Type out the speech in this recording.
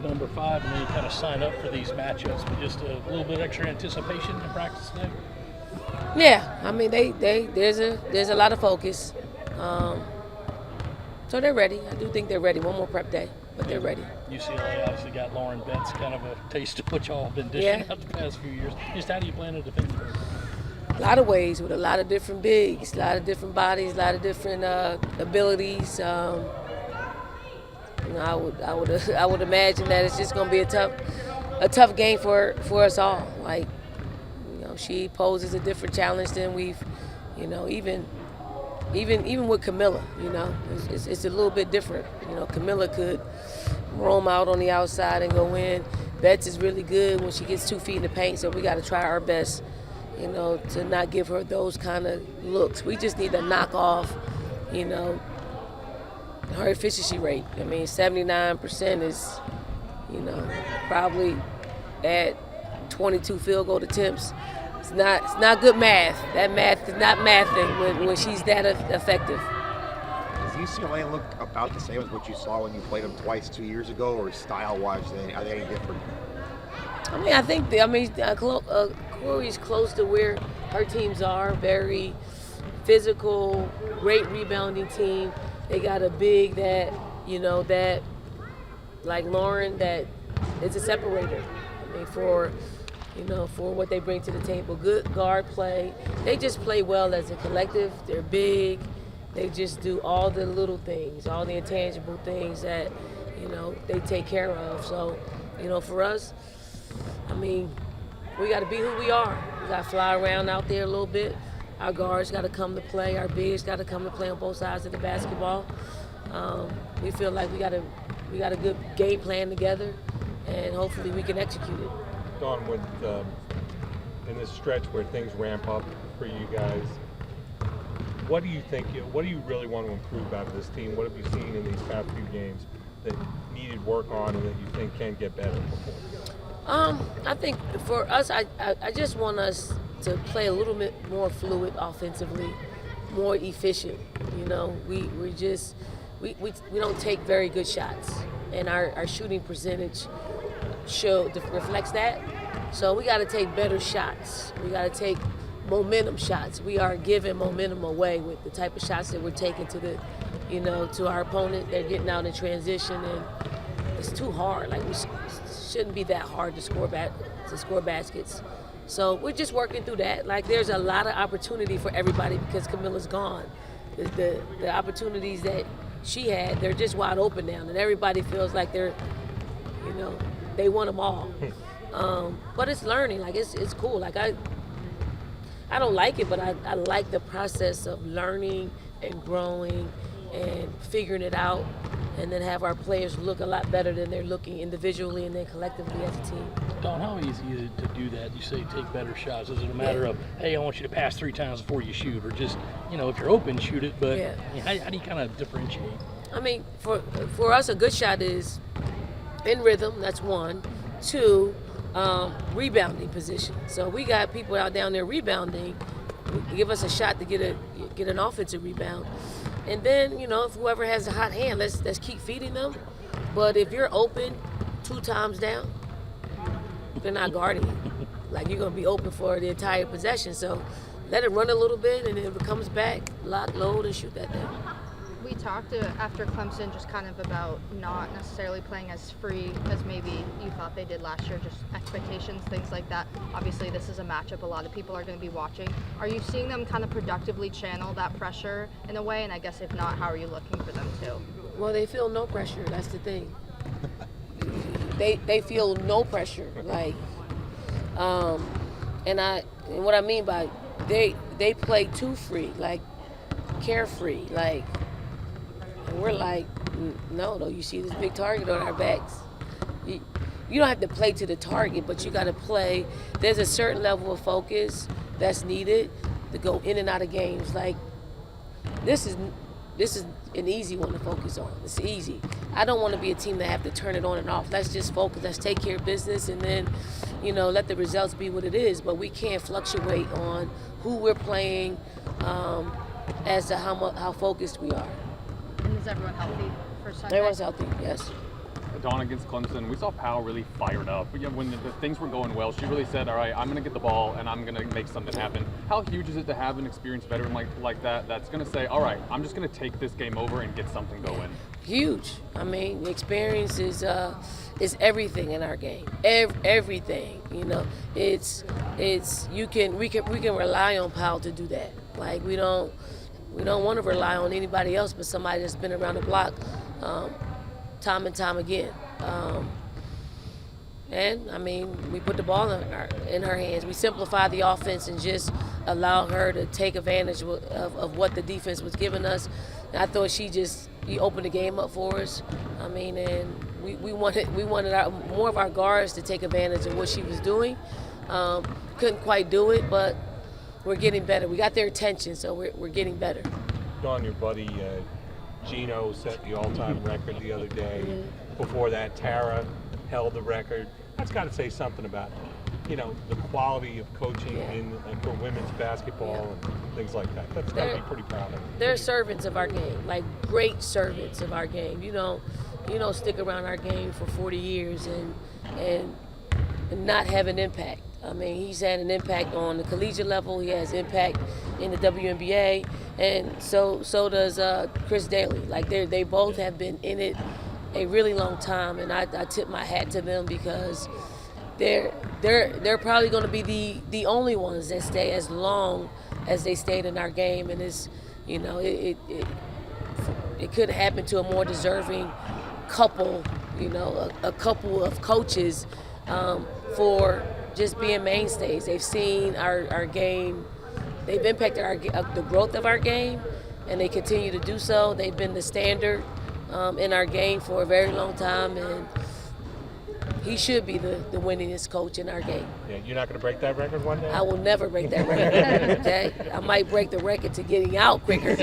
Number 5, and then you kind of sign up for these matchups, but just a little bit extra anticipation in practice today. Yeah, I mean there's a lot of focus, so they're ready. I do think they're ready. One more prep day, but they're ready. UCLA obviously got Lauren Betts, kind of a taste of what y'all have been dishing out the past few years. Just how do you plan to defend her? A lot of ways with a lot of different bigs, a lot of different bodies, a lot of different abilities. I would imagine that it's just going to be a tough game for us all. Like, she poses a different challenge than we've, even with Camilla. It's a little bit different. Camilla could roam out on the outside and go in. Betts is really good when she gets 2 feet in the paint, so we got to try our best, to not give her those kind of looks. We just need to knock off, her efficiency rate. I mean, 79% is, probably at 22 field goal attempts. It's not good math. That math is not mathing when she's that effective. Does UCLA look about the same as what you saw when you played them twice 2 years ago, or style-wise, are they any different? I mean, I think Corey's close to where her teams are. Very physical, great rebounding team. They got a big that like Lauren, that is a separator. I mean, for what they bring to the table. Good guard play. They just play well as a collective. They're big. They just do all the little things, all the intangible things that, they take care of. So, for us, I mean, we got to be who we are. We got to fly around out there a little bit. Our guards got to come to play. Our bigs got to come to play on both sides of the basketball. We feel like we got a good game plan together, and hopefully we can execute it. Dawn, in this stretch where things ramp up for you guys, what do you think? What do you really want to improve out of this team? What have you seen in these past few games that needed work on and that you think can get better? I think for us, I just want us to play a little bit more fluid offensively, more efficient. We don't take very good shots, and our shooting percentage reflects that. So we got to take better shots. We got to take momentum shots. We are giving momentum away with the type of shots that we're taking to our opponent. They're getting out in transition, and it's too hard. Like, we shouldn't be that hard to score baskets. So we're just working through that. Like, there's a lot of opportunity for everybody because Camilla's gone. The opportunities that she had, they're just wide open now, and everybody feels like they're, they want them all. But it's learning. Like, it's cool. Like, I don't like it, but I like the process of learning and growing and figuring it out, and then have our players look a lot better than they're looking individually and then collectively as a team. Dawn, how easy is it to do that? You say take better shots. Is it a matter of, hey, I want you to pass 3 times before you shoot, or just, if you're open, shoot it? But how do you kind of differentiate? I mean, for us, a good shot is in rhythm. That's 1. 2, rebounding position. So we got people out down there rebounding. Give us a shot to get an offensive rebound. And then, if whoever has a hot hand, let's keep feeding them. But if you're open 2 times down, they're not guarding you. Like, you're going to be open for the entire possession. So let it run a little bit, and if it comes back, lock, load, and shoot that down. We talked after Clemson just kind of about not necessarily playing as free as maybe you thought they did last year, just expectations, things like that. Obviously, this is a matchup a lot of people are going to be watching. Are you seeing them kind of productively channel that pressure in a way? And I guess if not, how are you looking for them to? Well, they feel no pressure. That's the thing. They feel no pressure. Like, and what I mean by they play too free, like carefree, like. And we're like, no, though. You see this big target on our backs. You don't have to play to the target, but you got to play. There's a certain level of focus that's needed to go in and out of games. Like, this is an easy one to focus on. It's easy. I don't want to be a team that have to turn it on and off. Let's just focus. Let's take care of business, and then, let the results be what it is. But we can't fluctuate on who we're playing as to how focused we are. And is everyone healthy for Sunday? Everyone's healthy, yes. Dawn against Clemson, we saw Powell really fired up. But, when the things were going well, she really said, all right, I'm going to get the ball and I'm going to make something happen. How huge is it to have an experienced veteran like that that's going to say, all right, I'm just going to take this game over and get something going? Huge. I mean, experience is everything in our game. Everything. You know, we can rely on Powell to do that. Like we don't want to rely on anybody else but somebody that's been around the block time and time again. And I mean, we put the ball in her hands. We simplify the offense and just allow her to take advantage of what the defense was giving us. And I thought she opened the game up for us. I mean, and we wanted more of our guards to take advantage of what she was doing. Couldn't quite do it, but we're getting better. We got their attention, so we're getting better. Dawn, your buddy Gino set the all-time record the other day. Before that, Tara held the record. That's got to say something about, the quality of coaching for women's basketball and things like that. That's got to be pretty proud of them. They're servants of our game, like great servants of our game. You don't stick around our game for 40 years and not have an impact. I mean, he's had an impact on the collegiate level. He has impact in the WNBA, and so does Chris Staley. Like they both have been in it a really long time, and I tip my hat to them because they're probably going to be the only ones that stay as long as they stayed in our game, and it's it could happen to a more deserving couple, a couple of coaches for just being mainstays. They've seen our game. They've impacted the growth of our game, and they continue to do so. They've been the standard in our game for a very long time, and he should be the winningest coach in our game. Yeah, you're not going to break that record one day? I will never break that record, okay? I might break the record to getting out quicker.